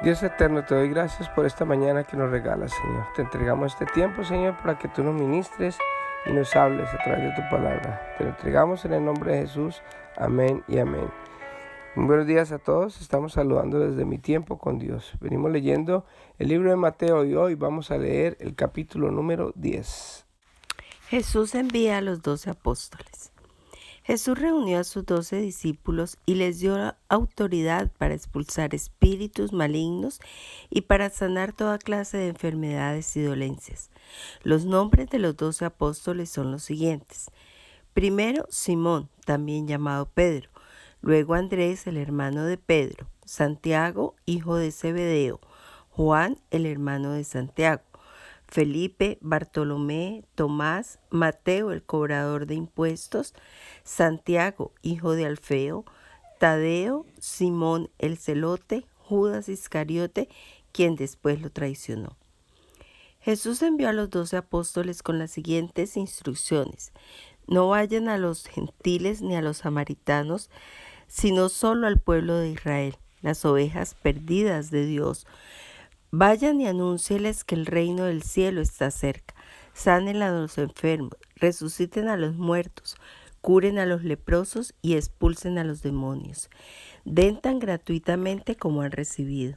Dios eterno, te doy gracias por esta mañana que nos regalas, Señor. Te entregamos este tiempo, Señor, para que tú nos ministres y nos hables a través de tu palabra. Te lo entregamos en el nombre de Jesús. Amén y amén. Muy buenos días a todos. Estamos saludando desde Mi Tiempo con Dios. Venimos leyendo el libro de Mateo y hoy vamos a leer el capítulo número 10. Jesús envía a los 12 apóstoles. Jesús reunió a sus 12 discípulos y les dio autoridad para expulsar espíritus malignos y para sanar toda clase de enfermedades y dolencias. Los nombres de los 12 apóstoles son los siguientes. Primero, Simón, también llamado Pedro. Luego Andrés, el hermano de Pedro. Santiago, hijo de Zebedeo. Juan, el hermano de Santiago. Felipe, Bartolomé, Tomás, Mateo, el cobrador de impuestos, Santiago, hijo de Alfeo, Tadeo, Simón el celote, Judas Iscariote, quien después lo traicionó. Jesús envió a los 12 apóstoles con las siguientes instrucciones: no vayan a los gentiles ni a los samaritanos, sino solo al pueblo de Israel, las ovejas perdidas de Dios. Vayan y anúncieles que el reino del cielo está cerca. Sanen a los enfermos, resuciten a los muertos, curen a los leprosos y expulsen a los demonios. Den tan gratuitamente como han recibido.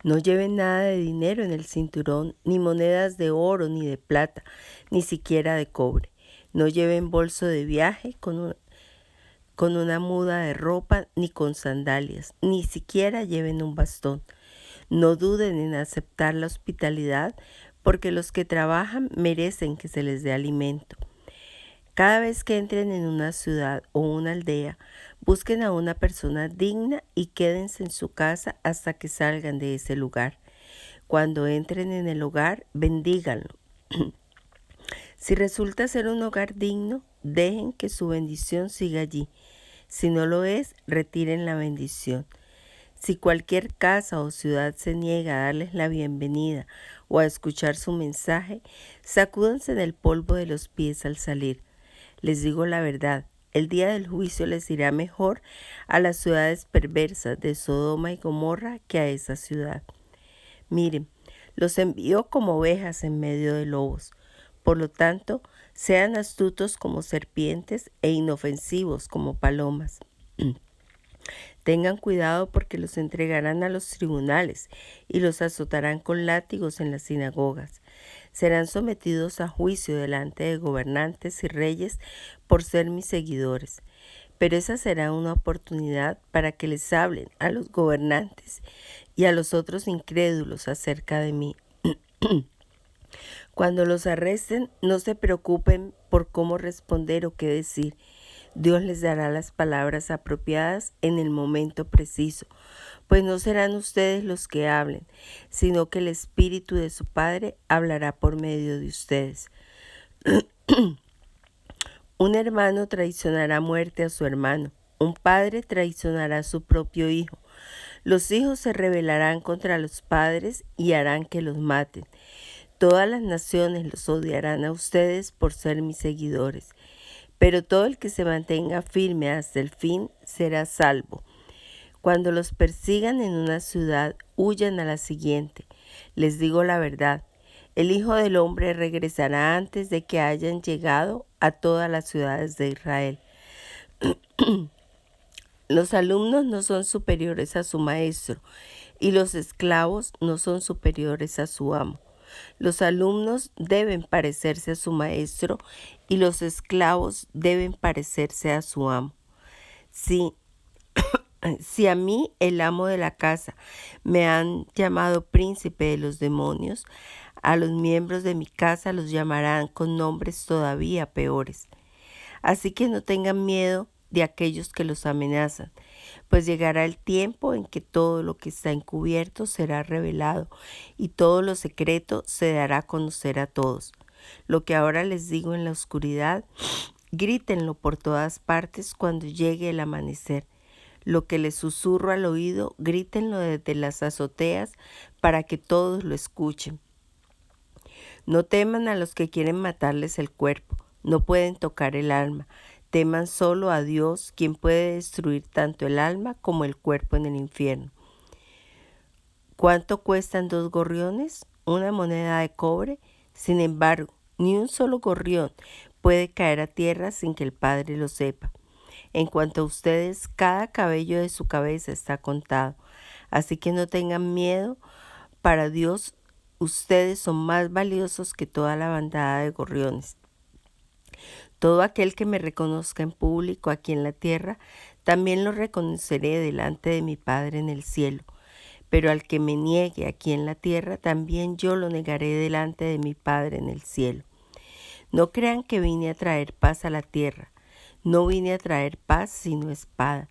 No lleven nada de dinero en el cinturón, ni monedas de oro ni de plata, ni siquiera de cobre. No lleven bolso de viaje con una muda de ropa, ni con sandalias, ni siquiera lleven un bastón. No duden en aceptar la hospitalidad, porque los que trabajan merecen que se les dé alimento. Cada vez que entren en una ciudad o una aldea, busquen a una persona digna y quédense en su casa hasta que salgan de ese lugar. Cuando entren en el hogar, bendíganlo. Si resulta ser un hogar digno, dejen que su bendición siga allí. Si no lo es, retiren la bendición. Si cualquier casa o ciudad se niega a darles la bienvenida o a escuchar su mensaje, sacúdanse del polvo de los pies al salir. Les digo la verdad, el día del juicio les irá mejor a las ciudades perversas de Sodoma y Gomorra que a esa ciudad. Miren, los envío como ovejas en medio de lobos. Por lo tanto, sean astutos como serpientes e inofensivos como palomas. Tengan cuidado porque los entregarán a los tribunales y los azotarán con látigos en las sinagogas. Serán sometidos a juicio delante de gobernantes y reyes por ser mis seguidores. Pero esa será una oportunidad para que les hablen a los gobernantes y a los otros incrédulos acerca de mí. Cuando los arresten, no se preocupen por cómo responder o qué decir. Dios les dará las palabras apropiadas en el momento preciso, pues no serán ustedes los que hablen, sino que el Espíritu de su Padre hablará por medio de ustedes. Un hermano traicionará a muerte a su hermano, un padre traicionará a su propio hijo. Los hijos se rebelarán contra los padres y harán que los maten. Todas las naciones los odiarán a ustedes por ser mis seguidores. Pero todo el que se mantenga firme hasta el fin será salvo. Cuando los persigan en una ciudad, huyan a la siguiente. Les digo la verdad, el Hijo del Hombre regresará antes de que hayan llegado a todas las ciudades de Israel. Los alumnos no son superiores a su maestro, y los esclavos no son superiores a su amo. Los alumnos deben parecerse a su maestro y los esclavos deben parecerse a su amo. Si a mí, el amo de la casa, me han llamado príncipe de los demonios, a los miembros de mi casa los llamarán con nombres todavía peores. Así que no tengan miedo de aquellos que los amenazan, pues llegará el tiempo en que todo lo que está encubierto será revelado y todo lo secreto se dará a conocer a todos. Lo que ahora les digo en la oscuridad, grítenlo por todas partes cuando llegue el amanecer. Lo que les susurro al oído, grítenlo desde las azoteas para que todos lo escuchen. No teman a los que quieren matarles el cuerpo, no pueden tocar el alma. Teman solo a Dios, quien puede destruir tanto el alma como el cuerpo en el infierno. ¿Cuánto cuestan 2 gorriones? Una moneda de cobre. Sin embargo, ni un solo gorrión puede caer a tierra sin que el Padre lo sepa. En cuanto a ustedes, cada cabello de su cabeza está contado. Así que no tengan miedo. Para Dios, ustedes son más valiosos que toda la bandada de gorriones. Todo aquel que me reconozca en público aquí en la tierra, también lo reconoceré delante de mi Padre en el cielo. Pero al que me niegue aquí en la tierra, también yo lo negaré delante de mi Padre en el cielo. No crean que vine a traer paz a la tierra. No vine a traer paz sino espada.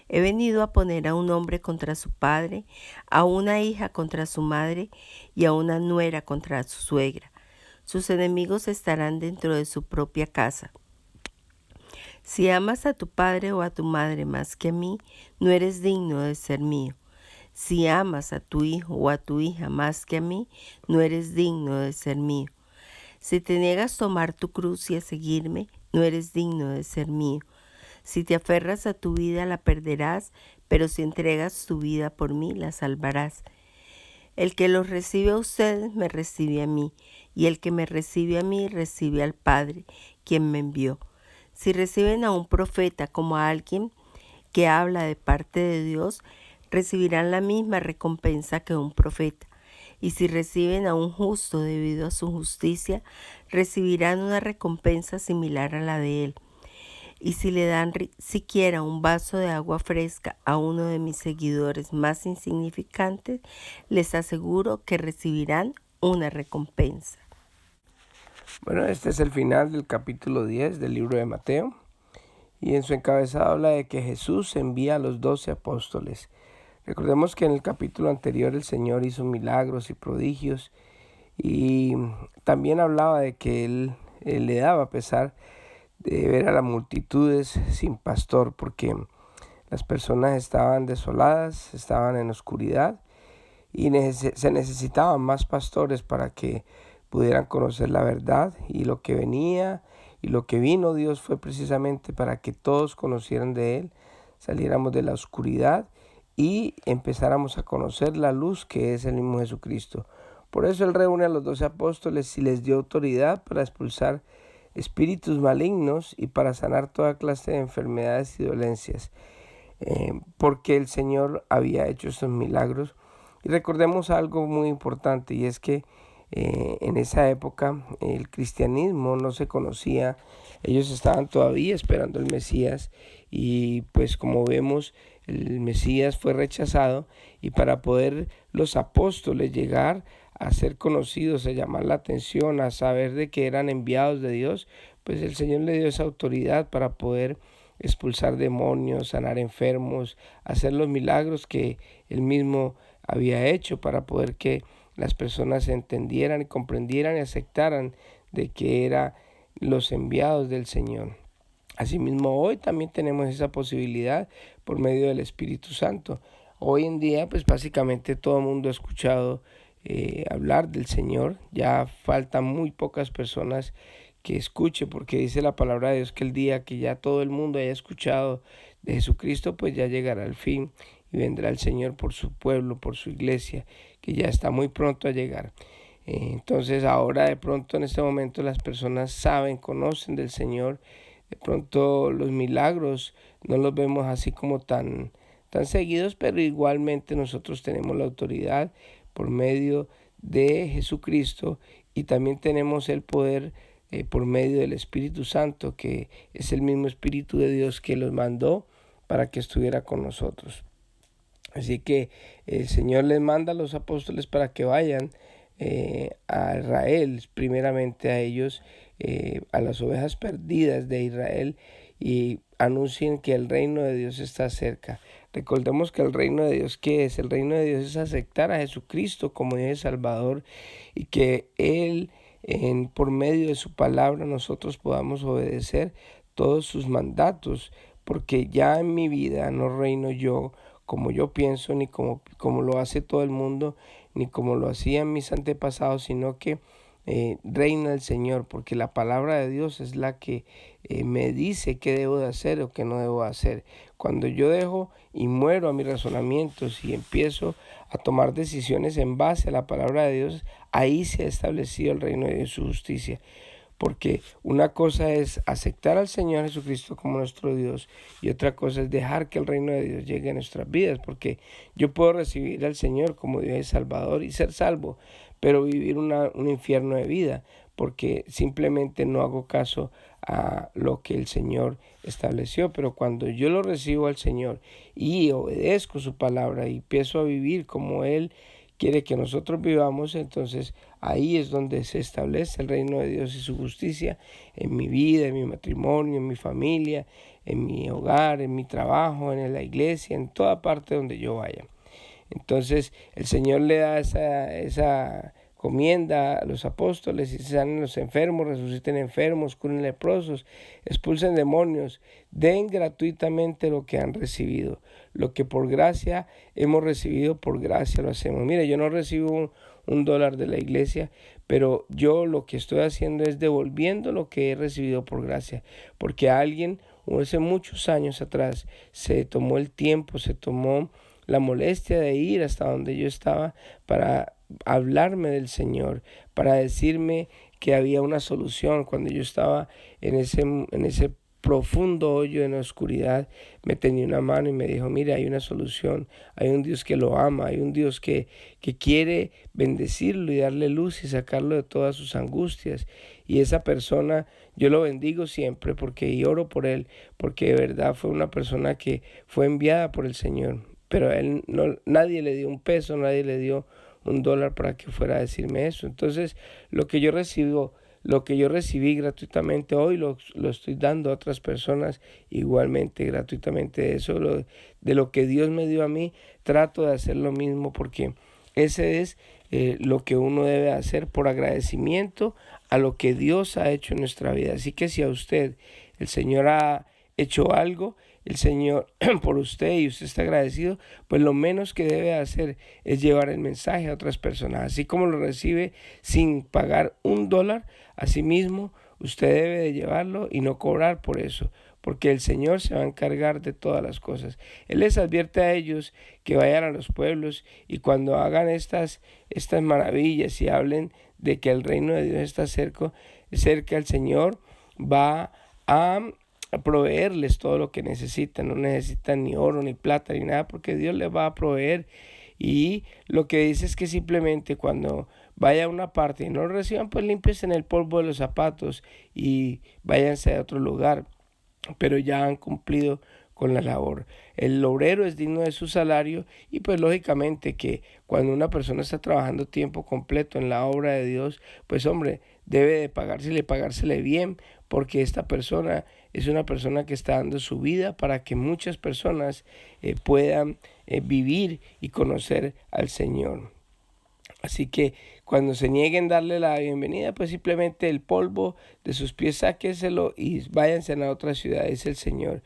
He venido a poner a un hombre contra su padre, a una hija contra su madre y a una nuera contra su suegra. Sus enemigos estarán dentro de su propia casa. Si amas a tu padre o a tu madre más que a mí, no eres digno de ser mío. Si amas a tu hijo o a tu hija más que a mí, no eres digno de ser mío. Si te niegas a tomar tu cruz y a seguirme, no eres digno de ser mío. Si te aferras a tu vida, la perderás, pero si entregas tu vida por mí, la salvarás. El que los recibe a ustedes, me recibe a mí, y el que me recibe a mí, recibe al Padre, quien me envió. Si reciben a un profeta como a alguien que habla de parte de Dios, recibirán la misma recompensa que un profeta. Y si reciben a un justo debido a su justicia, recibirán una recompensa similar a la de él. Y si le dan siquiera un vaso de agua fresca a uno de mis seguidores más insignificantes, les aseguro que recibirán una recompensa. Bueno, este es el final del capítulo 10 del libro de Mateo. Y en su encabezado habla de que Jesús envía a los 12 apóstoles. Recordemos que en el capítulo anterior el Señor hizo milagros y prodigios. Y también hablaba de que Él le daba pesar de ver a las multitudes sin pastor, porque las personas estaban desoladas, estaban en oscuridad y se necesitaban más pastores para que pudieran conocer la verdad. Y lo que venía y lo que vino Dios fue precisamente para que todos conocieran de Él, saliéramos de la oscuridad y empezáramos a conocer la luz que es el mismo Jesucristo. Por eso Él reúne a los 12 apóstoles y les dio autoridad para expulsar espíritus malignos y para sanar toda clase de enfermedades y dolencias, porque el Señor había hecho estos milagros. Y recordemos algo muy importante, y es que en esa época el cristianismo no se conocía, ellos estaban todavía esperando el Mesías, y pues como vemos el Mesías fue rechazado, y para poder los apóstoles llegar a ser conocidos, a llamar la atención, a saber de que eran enviados de Dios, pues el Señor le dio esa autoridad para poder expulsar demonios, sanar enfermos, hacer los milagros que Él mismo había hecho para poder que las personas entendieran y comprendieran y aceptaran de que eran los enviados del Señor. Asimismo, hoy también tenemos esa posibilidad por medio del Espíritu Santo. Hoy en día, pues básicamente todo el mundo ha escuchado hablar del Señor. Ya faltan muy pocas personas que escuchen, porque dice la palabra de Dios que el día que ya todo el mundo haya escuchado de Jesucristo, pues ya llegará el fin y vendrá el Señor por su pueblo, por su iglesia, que ya está muy pronto a llegar. Entonces ahora de pronto en este momento las personas saben, conocen del Señor. De pronto los milagros no los vemos así como tan seguidos, pero igualmente nosotros tenemos la autoridad por medio de Jesucristo, y también tenemos el poder por medio del Espíritu Santo, que es el mismo Espíritu de Dios que los mandó para que estuviera con nosotros. Así que el Señor les manda a los apóstoles para que vayan a Israel, primeramente a ellos, a las ovejas perdidas de Israel, y anuncien que el reino de Dios está cerca. Recordemos que el reino de Dios, ¿qué es? El reino de Dios es aceptar a Jesucristo como Dios y Salvador, y que Él, por medio de su palabra, nosotros podamos obedecer todos sus mandatos, porque ya en mi vida no reino yo como yo pienso, ni como lo hace todo el mundo, ni como lo hacían mis antepasados, sino que reina el Señor, porque la palabra de Dios es la que me dice qué debo de hacer o qué no debo de hacer. Cuando yo dejo y muero a mis razonamientos y empiezo a tomar decisiones en base a la palabra de Dios, ahí se ha establecido el reino de Dios y su justicia. Porque una cosa es aceptar al Señor Jesucristo como nuestro Dios y otra cosa es dejar que el reino de Dios llegue a nuestras vidas. Porque yo puedo recibir al Señor como Dios y Salvador y ser salvo, pero vivir un infierno de vida porque simplemente no hago caso a lo que el Señor estableció. Pero cuando yo lo recibo al Señor y obedezco su palabra y empiezo a vivir como Él quiere que nosotros vivamos, entonces ahí es donde se establece el reino de Dios y su justicia en mi vida, en mi matrimonio, en mi familia, en mi hogar, en mi trabajo, en la iglesia, en toda parte donde yo vaya. Entonces el Señor le da esa comienda a los apóstoles y sanen los enfermos, resuciten enfermos, curen leprosos, expulsen demonios, den gratuitamente lo que han recibido. Lo que por gracia hemos recibido, por gracia lo hacemos. Mire, yo no recibo un dólar de la iglesia, pero yo lo que estoy haciendo es devolviendo lo que he recibido por gracia, porque alguien hace muchos años atrás se tomó el tiempo, se tomó la molestia de ir hasta donde yo estaba para hablarme del Señor, para decirme que había una solución. Cuando yo estaba en ese profundo hoyo en la oscuridad, me tenía una mano y me dijo, mira, hay una solución, hay un Dios que lo ama, hay un Dios que quiere bendecirlo y darle luz y sacarlo de todas sus angustias. Y esa persona, yo lo bendigo siempre y oro por él, porque de verdad fue una persona que fue enviada por el Señor. Pero a él nadie le dio un peso, nadie le dio un dólar para que fuera a decirme eso. Entonces, lo que yo recibí gratuitamente hoy, lo estoy dando a otras personas igualmente gratuitamente. De lo que Dios me dio a mí, trato de hacer lo mismo porque ese es lo que uno debe hacer por agradecimiento a lo que Dios ha hecho en nuestra vida. Así que si a usted el Señor ha hecho algo, el Señor por usted y usted está agradecido, pues lo menos que debe hacer es llevar el mensaje a otras personas. Así como lo recibe sin pagar un dólar, asimismo usted debe de llevarlo y no cobrar por eso, porque el Señor se va a encargar de todas las cosas. Él les advierte a ellos que vayan a los pueblos y cuando hagan estas maravillas y hablen de que el reino de Dios está cerca, el Señor va a proveerles todo lo que necesitan. No necesitan ni oro, ni plata, ni nada, porque Dios les va a proveer. Y lo que dice es que simplemente cuando vaya a una parte y no lo reciban, pues límpiense en el polvo de los zapatos y váyanse a otro lugar. Pero ya han cumplido con la labor. El obrero es digno de su salario y pues lógicamente que cuando una persona está trabajando tiempo completo en la obra de Dios, pues hombre, debe de pagársele bien, porque esta persona es una persona que está dando su vida para que muchas personas puedan vivir y conocer al Señor. Así que cuando se nieguen a darle la bienvenida, pues simplemente el polvo de sus pies sáquenselo y váyanse a la otra ciudad, dice el Señor.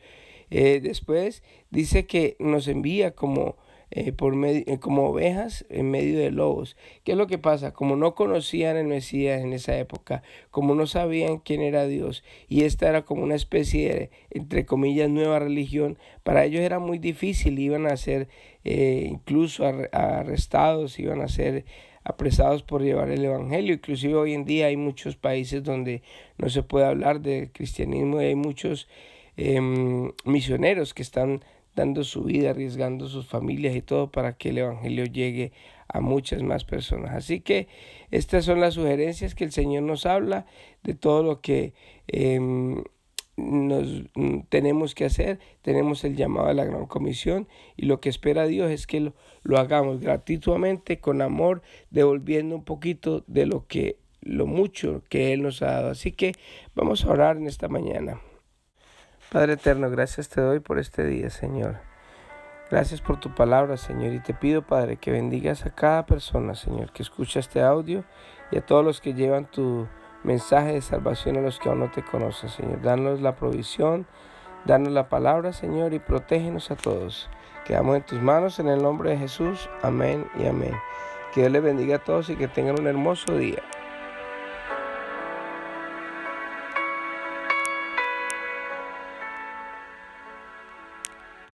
Después dice que nos envía como ovejas en medio de lobos. ¿Qué es lo que pasa? Como no conocían el Mesías en esa época, como no sabían quién era Dios, y esta era como una especie de, entre comillas, nueva religión, para ellos era muy difícil, iban a ser incluso arrestados, iban a ser apresados por llevar el evangelio. Inclusive hoy en día hay muchos países donde no se puede hablar de cristianismo y hay muchos misioneros que están dando su vida, arriesgando sus familias y todo para que el evangelio llegue a muchas más personas. Así que estas son las sugerencias que el Señor nos habla de todo lo que tenemos que hacer. Tenemos el llamado a la gran comisión y lo que espera Dios es que lo hagamos gratuitamente, con amor, devolviendo un poquito de lo mucho que Él nos ha dado. Así que vamos a orar en esta mañana. Padre eterno, gracias te doy por este día, Señor. Gracias por tu palabra, Señor, y te pido, Padre, que bendigas a cada persona, Señor, que escucha este audio y a todos los que llevan tu mensaje de salvación a los que aún no te conocen, Señor. Danos la provisión, danos la palabra, Señor, y protégenos a todos. Quedamos en tus manos en el nombre de Jesús. Amén y amén. Que Dios les bendiga a todos y que tengan un hermoso día.